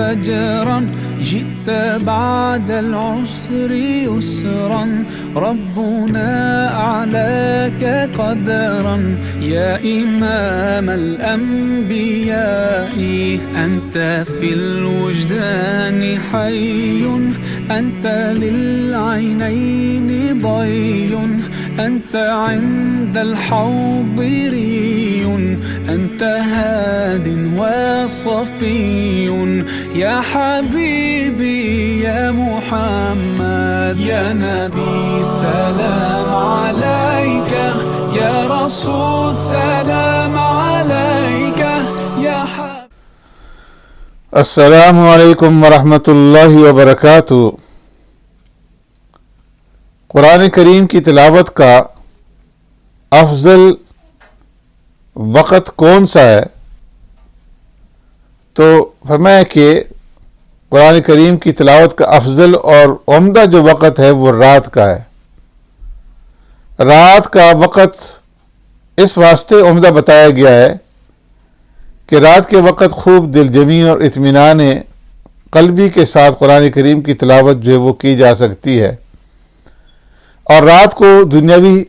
فجرا جئت بعد العسر يسرا ربنا أعلاك قدرا يا إمام الأنبياء أنت في الوجدان حي أنت للعينين ضي أنت عند الحوض ري أنت هاد وصفي يا حبيبي يا محمد يا نبي سلام عليك يا رسول سلام عليك يا حبيبي. السلام علیکم ورحمۃ اللہ وبرکاتہ۔ قرآن کریم کی تلاوت کا افضل وقت کون سا ہے؟ تو فرمایا کہ قرآن کریم کی تلاوت کا افضل اور عمدہ جو وقت ہے وہ رات کا ہے۔ رات کا وقت اس واسطے عمدہ بتایا گیا ہے کہ رات کے وقت خوب دل جمی اور اطمینان قلبی کے ساتھ قرآن کریم کی تلاوت جو ہے وہ کی جا سکتی ہے، اور رات کو دنیاوی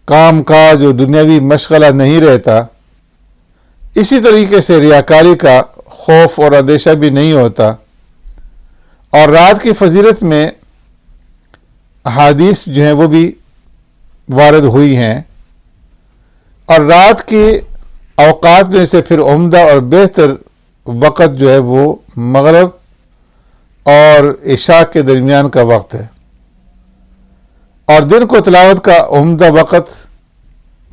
کام کاج اور دنیاوی مشغلہ نہیں رہتا۔ اسی طریقے سے ریاکاری کا خوف اور اندیشہ بھی نہیں ہوتا، اور رات کی فضیلت میں احادیث جو ہیں وہ بھی وارد ہوئی ہیں، اور رات کے اوقات میں سے پھر عمدہ اور بہتر وقت جو ہے وہ مغرب اور عشاء کے درمیان کا وقت ہے، اور دن کو تلاوت کا عمدہ وقت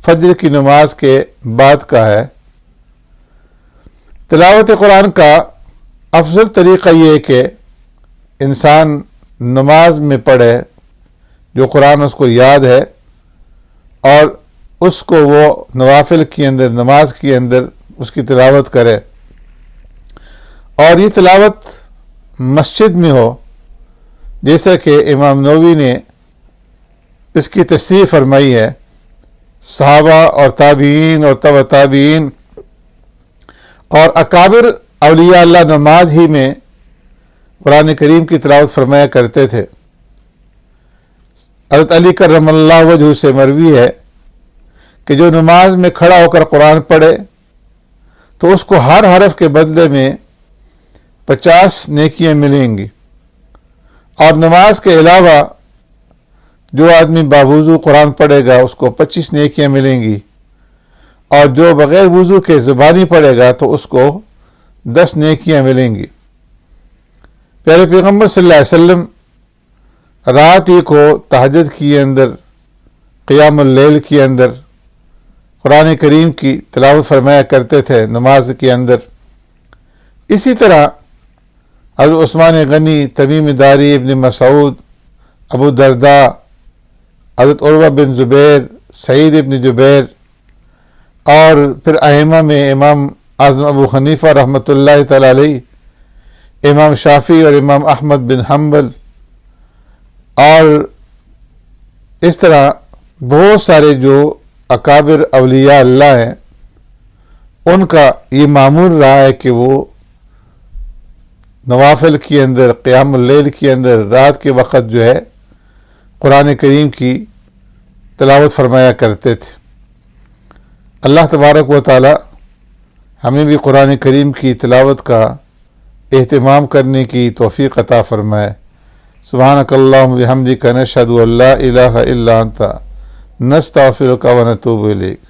فجر کی نماز کے بعد کا ہے۔ تلاوت قرآن کا افضل طریقہ یہ ہے کہ انسان نماز میں پڑھے، جو قرآن اس کو یاد ہے، اور اس کو وہ نوافل کے اندر، نماز کے اندر اس کی تلاوت کرے، اور یہ تلاوت مسجد میں ہو، جیسا کہ امام نووی نے اس کی تصریح فرمائی ہے۔ صحابہ اور تابعین اور تبع تابعین اور اکابر اولیاء اللہ نماز ہی میں قرآن کریم کی تلاوت فرمایا کرتے تھے۔ حضرت علی کرم اللہ وجہ سے مروی ہے کہ جو نماز میں کھڑا ہو کر قرآن پڑھے تو اس کو ہر حرف کے بدلے میں 50 نیکیاں ملیں گی، اور نماز کے علاوہ جو آدمی باوضو قرآن پڑھے گا اس کو 25 نیکیاں ملیں گی، اور جو بغیر وضو کے زبانی پڑھے گا تو اس کو 10 نیکیاں ملیں گی۔ پیارے پیغمبر صلی اللہ علیہ وسلم رات ہی کو تہجد کے اندر، قیام اللیل کے اندر قرآن کریم کی تلاوت فرمایا کرتے تھے نماز کے اندر۔ اسی طرح حضرت عثمان غنی، تمیم داری، ابن مسعود، ابو درداء، حضرت عروہ بن زبیر، سعید ابن جبیر، اور پھر ائمہ میں امام اعظم ابو حنیفہ رحمۃ اللہ تعالی علیہ، امام شافعی اور امام احمد بن حنبل، اور اس طرح بہت سارے جو اکابر اولیاء اللہ ہیں، ان کا یہ معمول رہا ہے کہ وہ نوافل کے اندر، قیام اللیل کے اندر، رات کے وقت جو ہے قرآن کریم کی تلاوت فرمایا کرتے تھے۔ اللہ تبارک و تعالی ہمیں بھی قرآن کریم کی تلاوت کا اہتمام کرنے کی توفیق عطا فرمائے۔ سبحانک اللہم بحمدک نشہد ان لا الہ الا انت نستغفرک و نتوب الیک۔